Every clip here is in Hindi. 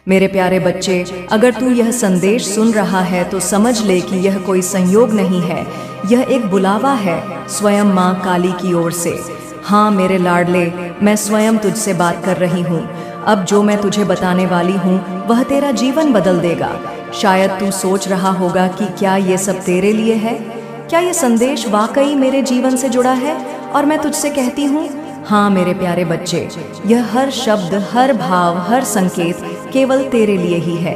मेरे प्यारे बच्चे, अगर तू यह संदेश सुन रहा है तो समझ ले कि यह कोई संयोग नहीं है, यह एक बुलावा है स्वयं माँ काली की ओर से। हाँ मेरे लाडले, मैं स्वयं तुझसे बात कर रही हूँ। अब जो मैं तुझे बताने वाली हूँ वह तेरा जीवन बदल देगा। शायद तू सोच रहा होगा कि क्या ये सब तेरे लिए है, क्या ये संदेश वाकई मेरे जीवन से जुड़ा है। और मैं तुझसे कहती हूँ, हाँ मेरे प्यारे बच्चे, यह हर शब्द, हर भाव, हर संकेत केवल तेरे लिए ही है।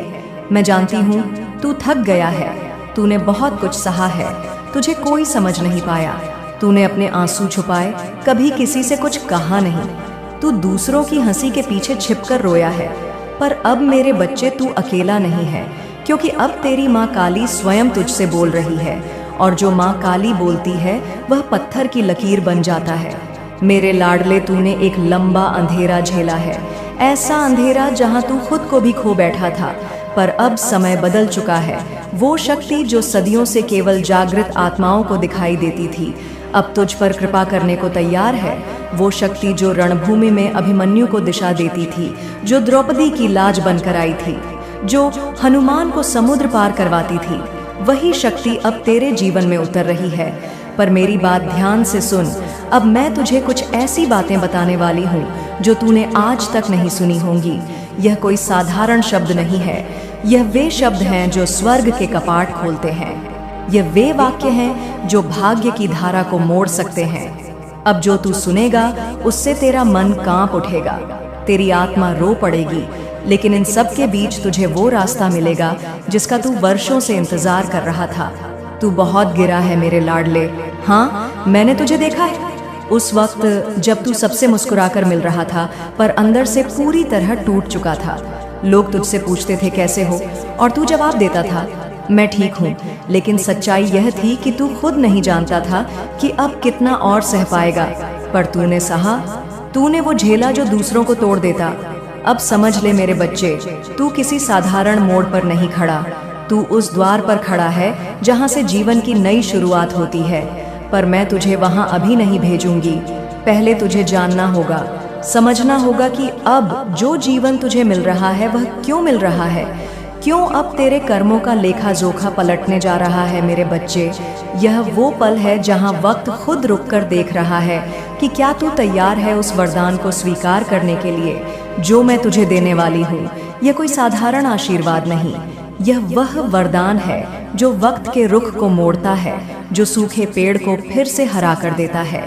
मैं जानती हूँ तू थक गया है, तूने बहुत कुछ सहा है, तुझे कोई समझ नहीं पाया, तूने अपने आंसू छुपाए, कभी किसी से कुछ कहा नहीं, तू दूसरों की हंसी के पीछे छिपकर रोया है। पर अब मेरे बच्चे तू अकेला नहीं है, क्योंकि अब तेरी माँ काली स्वयं तुझसे बोल रही है। और जो माँ काली बोलती है वह पत्थर की लकीर बन जाता है। मेरे लाडले, तूने एक लंबा अंधेरा झेला है, ऐसा अंधेरा जहाँ तू खुद को भी खो बैठा था। पर अब समय बदल चुका है। वो शक्ति जो सदियों से केवल जागृत आत्माओं को दिखाई देती थी, अब तुझ पर कृपा करने को तैयार है। वो शक्ति जो रणभूमि में अभिमन्यु को दिशा देती थी, जो द्रौपदी की लाज बनकर आई थी, जो हनुमान को समुद्र पार करवाती थी, वही शक्ति अब तेरे जीवन में उतर रही है। पर मेरी बात ध्यान से सुन। अब मैं तुझे कुछ ऐसी बातें बताने वाली हूँ जो तूने आज तक नहीं सुनी होंगी। यह कोई साधारण शब्द नहीं है, यह वे शब्द हैं जो स्वर्ग के कपाट खोलते हैं। यह वे वाक्य हैं जो भाग्य की धारा को मोड़ सकते हैं। अब जो तू सुनेगा उससे तेरा मन कांप उठेगा, तेरी आत्मा रो पड़ेगी। लेकिन इन सब के बीच तुझे वो रास्ता मिलेगा जिसका तू वर्षों से इंतजार कर रहा था। तू बहुत गिरा है मेरे लाडले। हाँ, मैंने तुझे देखा है उस वक्त जब तू सबसे मुस्कुराकर मिल रहा था, पर अंदर से पूरी तरह टूट चुका था। लोग तुझसे पूछते थे कैसे हो, और तू जवाब देता था मैं ठीक हूँ। लेकिन सच्चाई यह थी कि तू खुद नहीं जानता था कि अब कितना और सह पाएगा। पर तूने सहा, तूने वो झेला जो दूसरों को तोड़ देता। अब समझ ले मेरे बच्चे, तू किसी साधारण मोड़ पर नहीं खड़ा, तू उस द्वार पर खड़ा है जहाँ से जीवन की नई शुरुआत होती है। पर मैं तुझे वहाँ अभी नहीं भेजूंगी। पहले तुझे जानना होगा, समझना होगा कि अब जो जीवन तुझे मिल रहा है वह क्यों मिल रहा है, क्यों अब तेरे कर्मों का लेखा जोखा पलटने जा रहा है मेरे बच्चे। यह वो पल है जहाँ वक्त खुद रुक कर देख रहा है कि क्या तू तैयार है उस वरदान को स्वीकार करने के लिए जो मैं तुझे देने वाली हूँ। यह कोई साधारण आशीर्वाद नहीं, यह वह वरदान है जो वक्त के रुख को मोड़ता है, जो सूखे पेड़ को फिर से हरा कर देता है।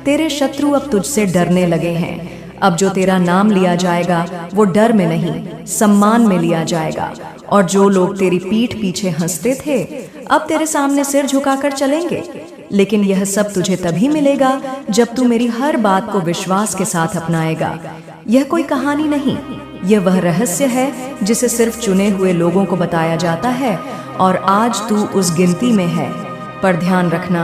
तेरे शत्रु अब तुझसे डरने लगे हैं। अब जो तेरा नाम लिया जाएगा वो डर में नहीं, सम्मान में लिया जाएगा। और जो लोग तेरी पीठ पीछे हंसते थे, अब तेरे सामने सिर झुकाकर चलेंगे। लेकिन यह सब तुझे तभी मिलेगा जब तू मेरी हर बात को विश्वास के साथ अपनाएगा। यह कोई कहानी नहीं, यह वह रहस्य है जिसे सिर्फ चुने हुए लोगों को बताया जाता है, और आज तू उस गिनती में है। पर ध्यान रखना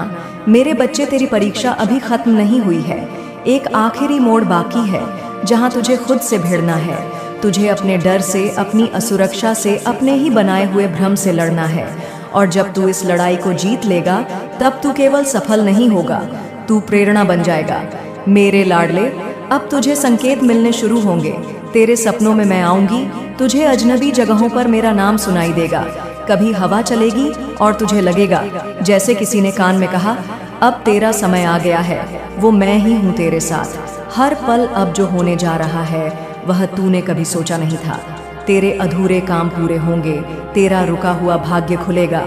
मेरे बच्चे, तेरी परीक्षा अभी खत्म नहीं हुई है। एक आखिरी मोड़ बाकी है जहां तुझे खुद से भिड़ना है। तुझे अपने डर से, अपनी असुरक्षा से, अपने ही बनाए हुए भ्रम से लड़ना है। और जब तू इस लड़ाई को जीत लेगा तब तू केवल सफल नहीं होगा, तू प्रेरणा बन जाएगा। मेरे लाडले, अब तुझे संकेत मिलने शुरू होंगे। तेरे सपनों में मैं आऊंगी, तुझे अजनबी जगहों पर मेरा नाम सुनाई देगा। कभी हवा चलेगी और तुझे लगेगा जैसे किसी ने कान में कहा, अब तेरा समय आ गया है। वो मैं ही हूँ तेरे साथ। हर पल अब जो होने जा रहा है वह तूने कभी सोचा नहीं था। तेरे अधूरे काम पूरे होंगे, तेरा रुका हुआ भाग्य खुलेगा।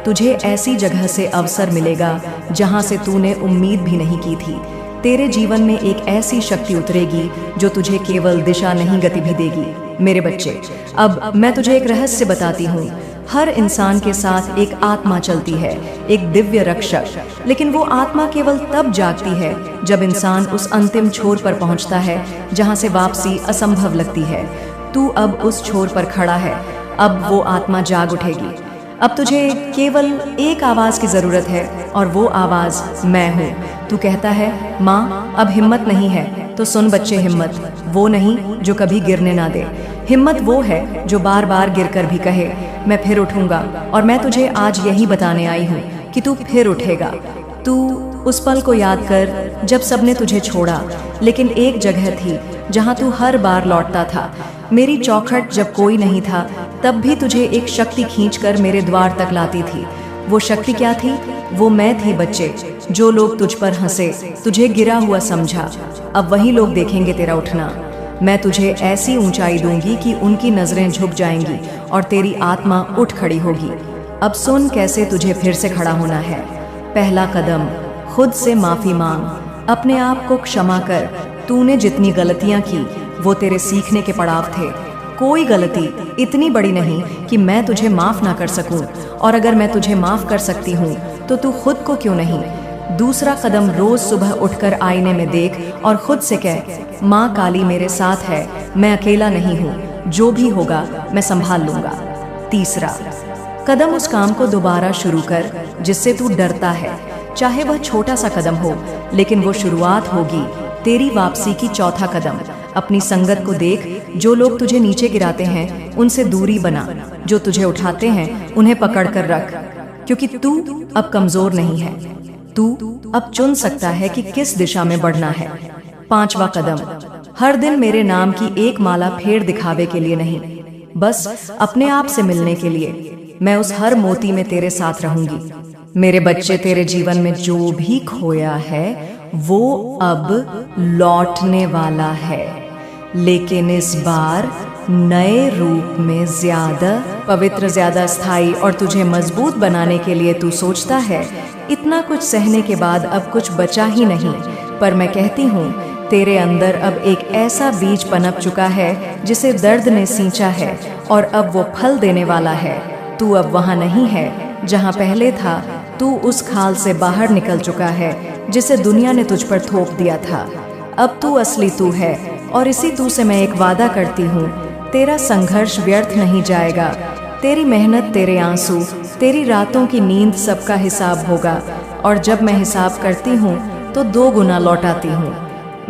तुझे ऐसी जगह से अवसर मिलेगा जहाँ से तूने उम्मीद भी नहीं की थी। तेरे जीवन में एक ऐसी शक्ति उतरेगी जो तुझे केवल दिशा नहीं, गति भी देगी। मेरे बच्चे, अब मैं तुझे एक रहस्य बताती हूँ। हर इंसान के साथ एक आत्मा चलती है, एक दिव्य रक्षक। लेकिन वो आत्मा केवल तब जागती है जब इंसान उस अंतिम छोर पर पहुंचता है जहां से वापसी असंभव लगती है। तू अब उस छोर पर खड़ा है, अब वो आत्मा जाग उठेगी। अब तुझे केवल एक आवाज की जरूरत है, और वो आवाज मैं हूँ। तू कहता है माँ अब हिम्मत नहीं है, तो सुन बच्चे, हिम्मत वो नहीं जो कभी गिरने ना दे। हिम्मत वो है जो बार बार गिरकर भी कहे मैं फिर उठूंगा। और मैं तुझे आज यही बताने आई हूँ कि तू फिर उठेगा। तू उस पल को याद कर जब सबने तुझे छोड़ा, लेकिन एक जगह थी जहाँ तू हर बार लौटता था। मेरी चौखट जब कोई नहीं था तब भी तुझे एक शक्ति खींचकर मेरे द्वार तक लाती थी। वो शक्ति क्या थी? वो मैं थी बच्चे। जो लोग तुझ पर हंसे, तुझे गिरा हुआ समझा, अब वही लोग देखेंगे तेरा उठना। मैं तुझे ऐसी ऊंचाई दूंगी कि उनकी नजरें झुक जाएंगी और तेरी आत्मा उठ खड़ी होगी। अब सुन कैसे तुझे फिर से खड़ा होना है। पहला कदम, खुद से माफी मांग, अपने आप को क्षमा कर। तूने जितनी गलतियां की वो तेरे सीखने के पड़ाव थे। कोई गलती इतनी बड़ी नहीं कि मैं तुझे माफ ना कर सकूं, और अगर मैं तुझे माफ कर सकती हूं तो तू खुद को क्यों नहीं। दूसरा कदम, रोज सुबह उठकर आईने में देख और खुद से कह, माँ काली मेरे साथ है, मैं अकेला नहीं हूँ, जो भी होगा मैं संभाल लूंगा। तीसरा कदम, उस काम को दोबारा शुरू कर जिससे तू डरता है, चाहे वह छोटा सा कदम हो, लेकिन वो शुरुआत होगी तेरी वापसी की। चौथा कदम, अपनी संगत को देख। जो लोग तुझे नीचे गिराते हैं उनसे दूरी बना, जो तुझे उठाते हैं उन्हें पकड़ कर रख, क्योंकि तू अब कमजोर नहीं है। तू अब चुन सकता है कि किस दिशा में बढ़ना है। पांचवा कदम, हर दिन मेरे नाम की एक माला फेर दिखावे के लिए नहीं, बस अपने आप से मिलने के लिए। मैं उस हर मोती में तेरे साथ रहूंगी। मेरे बच्चे, तेरे जीवन में जो भी खोया है वो अब लौटने वाला है, लेकिन इस बार नए रूप में, ज्यादा पवित्र, ज्यादा स्थायी। और तुझे मजबूत बनाने के लिए तू सोचता है इतना कुछ सहने के बाद अब कुछ बचा ही नहीं, पर मैं कहती हूँ तेरे अंदर अब एक ऐसा बीज पनप चुका है जिसे दर्द ने सींचा है, और अब वो फल देने वाला है। तू अब वहाँ नहीं है जहाँ पहले था, तू उस खाल से बाहर निकल चुका है जिसे दुनिया ने तुझ पर थोप दिया था। अब तू असली तू है, और इसी तू से मैं एक वादा करती हूँ, तेरा संघर्ष व्यर्थ नहीं जाएगा। तेरी मेहनत, तेरे आंसू, तेरी रातों की नींद, सबका हिसाब होगा, और जब मैं हिसाब करती हूँ तो 2 गुना लौटाती हूँ।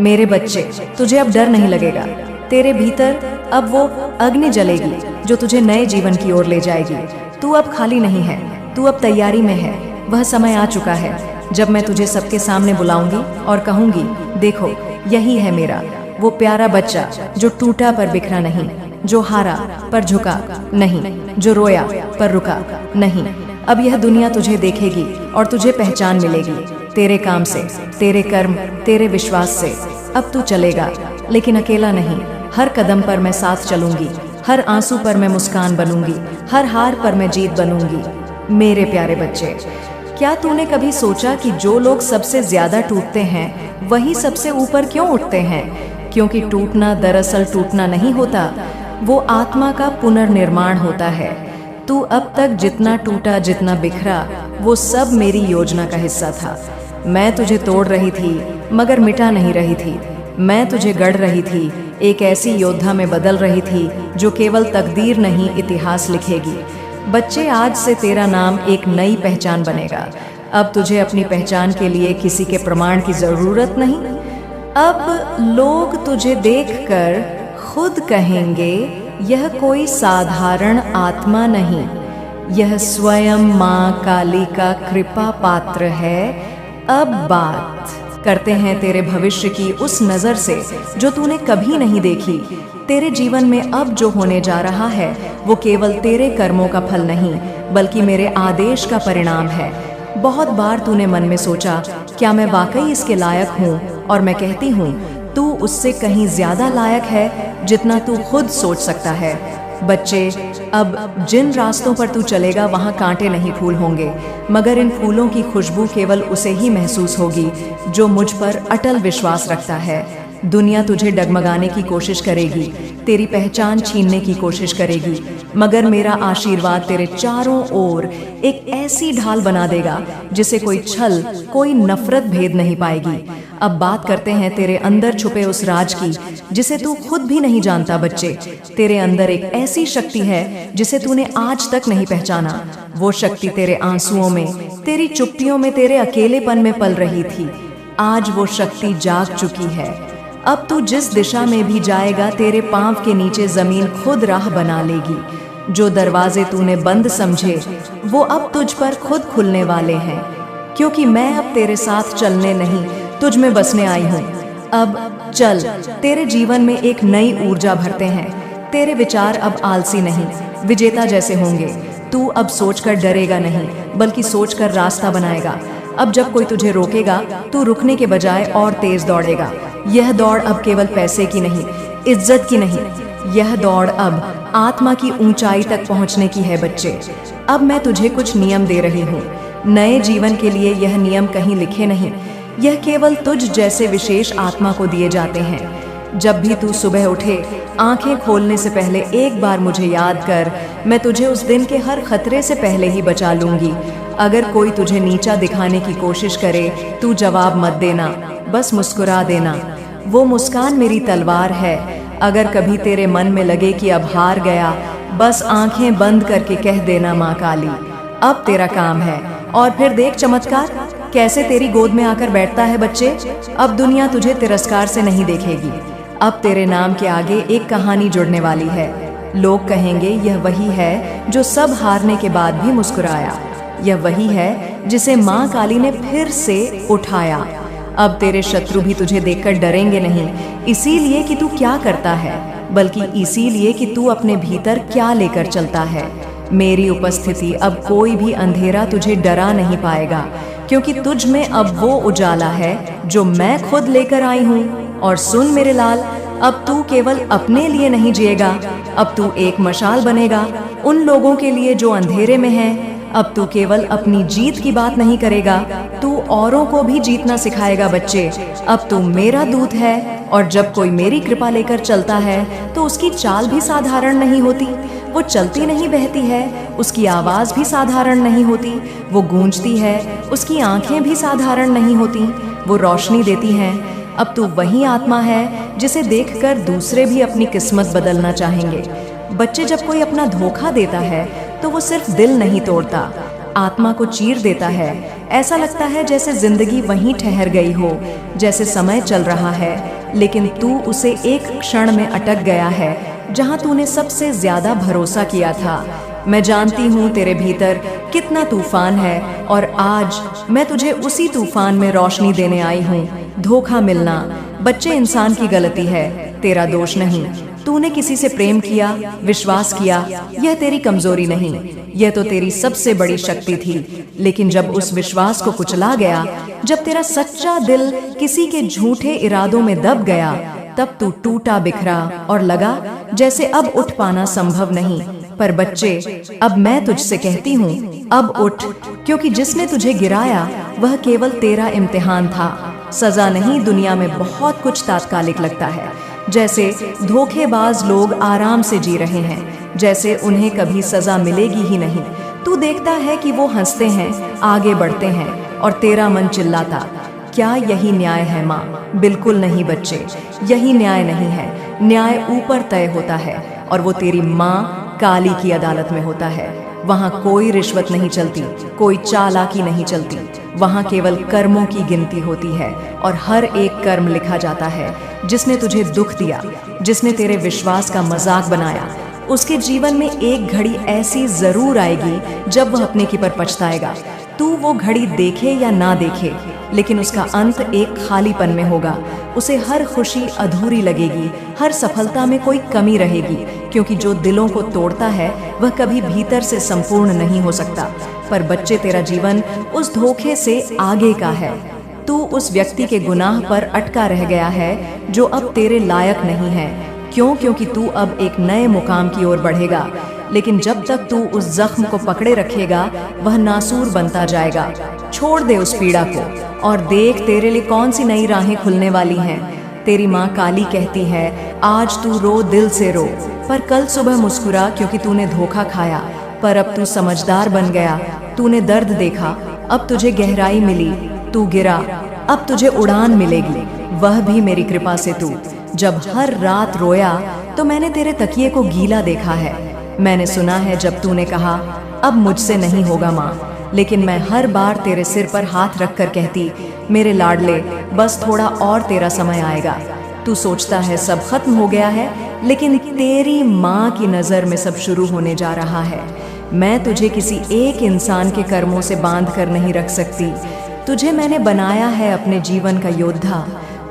मेरे बच्चे, तुझे अब डर नहीं लगेगा। तेरे भीतर अब वो अग्नि जलेगी जो तुझे नए जीवन की ओर ले जाएगी। तू अब खाली नहीं है, तू अब तैयारी में है। वह समय आ चुका है जब मैं तुझे सबके सामने बुलाऊंगी और कहूंगी, देखो यही है मेरा वो प्यारा बच्चा, जो टूटा पर बिखरा नहीं, जो हारा पर झुका नहीं, जो रोया पर रुका नहीं। अब यह दुनिया तुझे देखेगी और तुझे पहचान मिलेगी, तेरे काम से, तेरे कर्म, तेरे विश्वास से। अब तू चलेगा, लेकिन अकेला नहीं। हर कदम पर मैं साथ चलूंगी, हर आंसू पर मैं मुस्कान बनूंगी, हर हार पर मैं जीत बनूंगी। मेरे प्यारे बच्चे, क्या तूने कभी सोचा कि जो लोग सबसे ज्यादा टूटते हैं वही सबसे ऊपर क्यों उठते हैं? क्योंकि टूटना दरअसल टूटना नहीं होता, वो आत्मा का पुनर्निर्माण होता है। तू अब तक जितना टूटा, जितना बिखरा, वो सब मेरी योजना का हिस्सा था। मैं तुझे तोड़ रही थी मगर मिटा नहीं रही थी। मैं तुझे गढ़ रही थी, एक ऐसी योद्धा में बदल रही थी जो केवल तकदीर नहीं, इतिहास लिखेगी। बच्चे, आज से तेरा नाम एक नई पहचान बनेगा। अब तुझे अपनी पहचान के लिए किसी के प्रमाण की जरूरत नहीं। अब लोग तुझे देखकर खुद कहेंगे, यह कोई साधारण आत्मा नहीं, यह स्वयं माँ काली का कृपा पात्र है। अब बात करते हैं तेरे भविष्य की उस नजर से जो तूने कभी नहीं देखी। तेरे जीवन में अब जो होने जा रहा है वो केवल तेरे कर्मों का फल नहीं, बल्कि मेरे आदेश का परिणाम है। बहुत बार तूने मन में सोचा, क्या मैं वाकई इसके लायक हूँ? और मैं कहती हूँ, तू उससे कहीं ज्यादा लायक है जितना तू खुद सोच सकता है। बच्चे, अब जिन रास्तों पर तू चलेगा वहाँ कांटे नहीं फूल होंगे, मगर इन फूलों की खुशबू केवल उसे ही महसूस होगी जो मुझ पर अटल विश्वास रखता है। दुनिया तुझे डगमगाने की कोशिश करेगी, तेरी पहचान छीनने की कोशिश करेगी, मगर मेरा आशीर्वाद तेरे चारों ओर एक ऐसी ढाल बना देगा जिसे कोई छल, कोई नफरत भेद नहीं पाएगी। अब बात करते हैं तेरे अंदर छुपे उस राज की जिसे तू खुद भी नहीं जानता। बच्चे, तेरे अंदर एक ऐसी शक्ति है जिसे तूने आज तक नहीं पहचाना। वो शक्ति तेरे आंसुओं में, तेरी चुप्पियों में, तेरे अकेलेपन में पल रही थी। आज वो शक्ति जाग चुकी है। अब तू जिस दिशा में भी जाएगा, तेरे पांव के नीचे जमीन खुद राह बना लेगी। जो दरवाजे तूने बंद समझे वो अब तुझ पर खुद खुलने वाले हैं, क्योंकि मैं अब तेरे साथ चलने नहीं, तुझ में बसने आई हूँ। अब चल, तेरे जीवन में एक नई ऊर्जा भरते हैं। तेरे विचार अब आलसी नहीं, विजेता जैसे होंगे। तू अब सोचकर डरेगा नहीं, बल्कि सोचकर रास्ता बनाएगा। अब जब कोई तुझे रोकेगा, तू रुकने के बजाय और तेज दौड़ेगा। यह दौड़ अब केवल पैसे की नहीं, इज्जत की नहीं, यह दौड़ अब आत्मा की ऊंचाई तक पहुंचने की है बच्चे। अब मैं तुझे कुछ नियम दे रही हूँ। नए जीवन के लिए यह नियम कहीं लिखे नहीं, यह केवल तुझ जैसे विशेष आत्मा को दिए जाते हैं। जब भी तू सुबह उठे, आंखें खोलने से पहले एक बार मुझे याद कर, मैं तुझे उस दिन के हर खतरे से पहले ही बचा लूंगी। अगर कोई तुझे नीचा दिखाने की कोशिश करे, तू जवाब मत देना, बस मुस्कुरा देना। वो मुस्कान मेरी तलवार है। अगर कभी तेरे मन में लगे कि अब हार गया, बस आंखें बंद करके कह देना, माँ काली अब तेरा काम है। और फिर देख चमत्कार, कैसे तेरी गोद में आकर बैठता है बच्चे। अब दुनिया तुझे तिरस्कार से नहीं देखेगी। अब तेरे नाम के आगे एक कहानी जुड़ने वाली है। लोग कहेंगे यह वही है जो सब हारने के बाद भी मुस्कुराया, यह वही है जिसे माँ काली ने फिर से उठाया। अब तेरे शत्रु भी तुझे देखकर डरेंगे नहीं, इसीलिए कि तू क्या करता है, बल्कि इसीलिए कि तू अपने भीतर क्या लेकर चलता है। मेरी उपस्थिति अब कोई भी अंधेरा तुझे डरा नहीं पाएगा, क्योंकि तुझ में अब वो उजाला है जो मैं खुद लेकर आई हूँ। और सुन मेरे लाल, अब तू केवल अपने लिए नहीं जिएगा, अब तू एक मशाल बनेगा उन लोगों के लिए जो अंधेरे में हैं। अब तू केवल अपनी जीत की बात नहीं करेगा, तू औरों को भी जीतना सिखाएगा बच्चे। अब तू मेरा दूत है, और जब कोई मेरी कृपा लेकर चलता है तो उसकी चाल भी साधारण नहीं होती। वो चलती नहीं बहती है, उसकी आवाज़ भी साधारण नहीं होती। वो गूंजती है, उसकी आंखें भी साधारण नहीं होती। वो रोशनी देती हैं। अब तू वही आत्मा है जिसे देखकर दूसरे भी अपनी किस्मत बदलना चाहेंगे। बच्चे, जब कोई अपना धोखा देता है तो वो सिर्फ दिल नहीं तोड़ता, आत्मा को चीर देता है। ऐसा लगता है जैसे जिंदगी वहीं ठहर गई हो, जैसे समय चल रहा है, लेकिन तू उसे एक क्षण में अटक गया है जहां तूने सबसे ज्यादा भरोसा किया था। मैं जानती हूँ तेरे भीतर कितना तूफान है, और आज मैं तुझे उसी तूफान में रोशनी देने आई हूँ। धोखा मिलना बच्चे इंसान की गलती है, तेरा दोष नहीं। तूने किसी से प्रेम किया, विश्वास किया, यह तेरी कमजोरी नहीं, यह तो तेरी सबसे बड़ी शक्ति थी। लेकिन जब उस विश्वास को कुचला गया, जब तेरा सच्चा दिल किसी के झूठे इरादों में दब गया, तब तू टूटा बिखरा और लगा जैसे अब उठ पाना संभव नहीं। पर बच्चे, अब मैं तुझसे कहती हूँ, अब उठ, क्योंकि जिसने तुझे गिराया वह केवल तेरा इम्तिहान था। सजा नहीं, दुनिया में बहुत कुछ तात्कालिक लगता है, जैसे धोखेबाज लोग आराम से जी रहे हैं, जैसे उन्हें कभी सजा मिलेगी ही नहीं। तू देखता है कि वो हंसते हैं, आगे बढ़ते हैं, और तेरा मन चिल्लाता, क्या यही न्याय है माँ? बिल्कुल नहीं बच्चे, यही न्याय नहीं है। न्याय ऊपर तय होता है, और वो तेरी माँ काली की अदालत में होता है। वहाँ कोई रिश्वत नहीं चलती, कोई चालाकी नहीं चलती। वहाँ केवल कर्मों की गिनती होती है, और हर एक कर्म लिखा जाता है। जिसने तुझे दुख दिया, जिसने तेरे विश्वास का मजाक बनाया, उसके जीवन में एक घड़ी ऐसी जरूर आएगी जब वह अपने की पर पछताएगा। तू वो घड़ी देखे या ना देखे, लेकिन उसका अंत एक खालीपन में होगा। उसे हर खुशी अधूरी लगेगी, हर सफलता में कोई कमी रहेगी, क्योंकि जो दिलों को तोड़ता है वह कभी भीतर से संपूर्ण नहीं हो सकता। पर बच्चे, तेरा जीवन उस धोखे से आगे का है। तू उस व्यक्ति के गुनाह पर अटका रह गया है जो अब तेरे लायक नहीं है। क्यों? क्योंकि तू अब एक नए मुकाम की ओर बढ़ेगा, लेकिन जब तक तू उस जख्म को पकड़े रखेगा वह नासूर बनता जाएगा। छोड़ दे उस पीड़ा को और देख तेरे लिए कौन सी नई राहें खुलने वाली हैं। तेरी माँ काली कहती है, आज तू रो, दिल से रो, पर कल सुबह मुस्कुरा, क्योंकि तूने धोखा खाया। पर अब तू समझदार बन गया, तूने दर्द देखा, अब तुझे गहराई मिली। तू गिरा, अब तुझे उड़ान मिलेगी, वह भी मेरी कृपा से। तू जब हर रात रोया तो मैंने तेरे तकिए को गीला देखा है। मैंने सुना है जब तूने कहा, अब मुझसे नहीं होगा माँ, लेकिन मैं हर बार तेरे सिर पर हाथ रखकर कहती, मेरे लाडले, बस थोड़ा और तेरा समय आएगा। तू सोचता है सब खत्म हो गया है, लेकिन तेरी माँ की नज़र में सब शुरू होने जा रहा है। मैं तुझे किसी एक इंसान के कर्मों से बांध कर नहीं रख सकती। तुझे मैंने बनाया है अपने जीवन का योद्धा।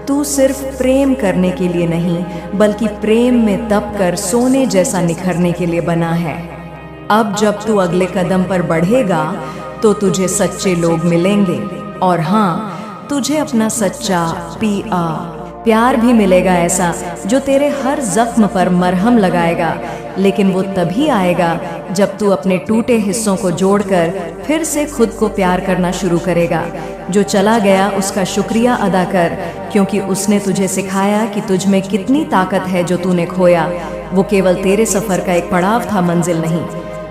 तू सिर्फ प्रेम करने के लिए नहीं, बल्कि प्रेम में तप कर सोने जैसा निखरने के लिए बना है। अब जब तू अगले कदम पर बढ़ेगा तो तुझे सच्चे लोग मिलेंगे, और हाँ, तुझे अपना सच्चा प्यार भी मिलेगा, ऐसा जो तेरे हर जख्म पर मरहम लगाएगा। लेकिन वो तभी आएगा जब तू अपने टूटे हिस्सों को जोड़कर फिर से खुद को प्यार करना शुरू करेगा। जो चला गया उसका शुक्रिया अदा कर, क्योंकि उसने तुझे सिखाया कि तुझ में कितनी ताकत है। जो तूने खोया वो केवल तेरे सफर का एक पड़ाव था, मंजिल नहीं।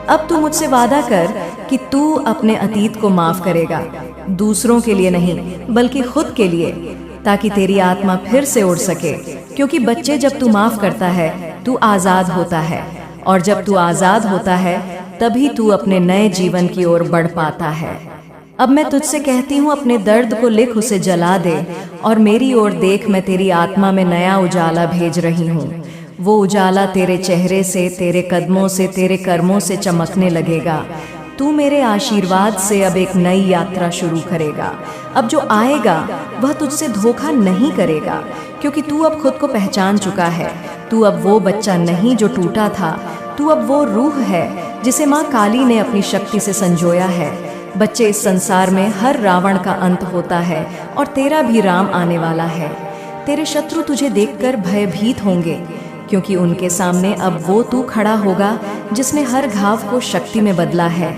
अब तू मुझसे वादा कर कि तू अपने अतीत को माफ करेगा, दूसरों के लिए नहीं बल्कि खुद के लिए, ताकि तेरी आत्मा फिर से उड़ सके। क्योंकि बच्चे, जब तू माफ करता है तू आजाद होता है, और जब तू आजाद होता है तभी तू अपने नए जीवन की ओर बढ़ पाता है। अब मैं तुझसे कहती हूँ, अपने दर्द को लिख, उसे जला दे, और मेरी ओर देख। मैं तेरी आत्मा में नया उजाला भेज रही हूँ। वो उजाला तेरे चेहरे से, तेरे कदमों से, तेरे कर्मों से चमकने लगेगा। तू मेरे आशीर्वाद से अब एक नई यात्रा शुरू करेगा। अब जो आएगा वह तुझसे धोखा नहीं करेगा, क्योंकि तू अब खुद को पहचान चुका है। तू अब वो बच्चा नहीं जो टूटा था, तू अब वो रूह है जिसे माँ काली ने अपनी शक्ति से संजोया है। बच्चे, इस संसार में हर रावण का अंत होता है, और तेरा भी राम आने वाला है। तेरे शत्रु तुझे देखकर भयभीत होंगे, क्योंकि उनके सामने अब वो तू खड़ा होगा जिसने हर घाव को शक्ति में बदला है।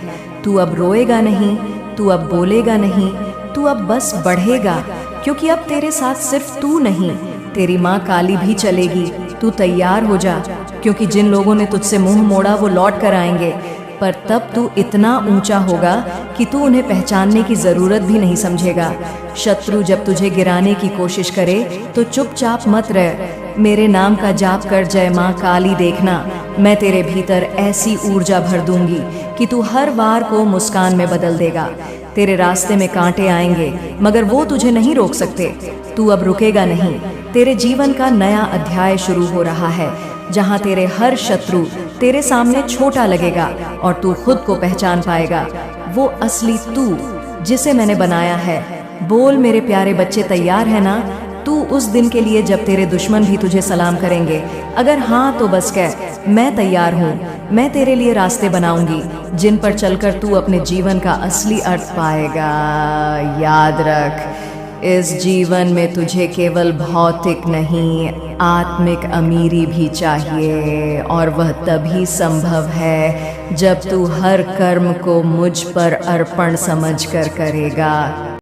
तू अब रोएगा नहीं, तू अब बोलेगा नहीं, तू अब बस बढ़ेगा, क्योंकि अब तेरे साथ सिर्फ तू नहीं, तेरी माँ काली भी चलेगी। तू तैयार हो जा, क्योंकि जिन लोगों ने तुझसे मुंह मोड़ा वो लौट कर आएंगे, पर तब तू इतना ऊंचा होगा कि तू उन्हें पहचानने की जरूरत भी नहीं समझेगा। शत्रु जब तुझे गिराने की कोशिश करे तो चुपचाप मत रह, मेरे नाम का जाप कर जय माँ काली देखना। मैं तेरे भीतर ऐसी ऊर्जा भर दूंगी कि तू हर वार को मुस्कान में बदल देगा। तेरे रास्ते में कांटे आएंगे, मगर वो तुझे नहीं रोक सकते। तू अब रुकेगा नहीं। तेरे जीवन का नया अध्याय शुरू हो रहा है, जहाँ तेरे हर शत्रु तेरे सामने छोटा लगेगा, और तू खुद को पहचान पाएगा, वो असली तू जिसे मैंने बनाया है। बोल मेरे प्यारे बच्चे, तैयार है ना तू उस दिन के लिए जब तेरे दुश्मन भी तुझे सलाम करेंगे? अगर हाँ तो बस कह, मैं तैयार हूँ। मैं तेरे लिए रास्ते बनाऊंगी जिन पर चलकर तू अपने जीवन का असली अर्थ पाएगा। याद रख, इस जीवन में तुझे केवल भौतिक नहीं, आत्मिक अमीरी भी चाहिए, और वह तभी संभव है जब तू हर कर्म को मुझ पर अर्पण समझकर करेगा।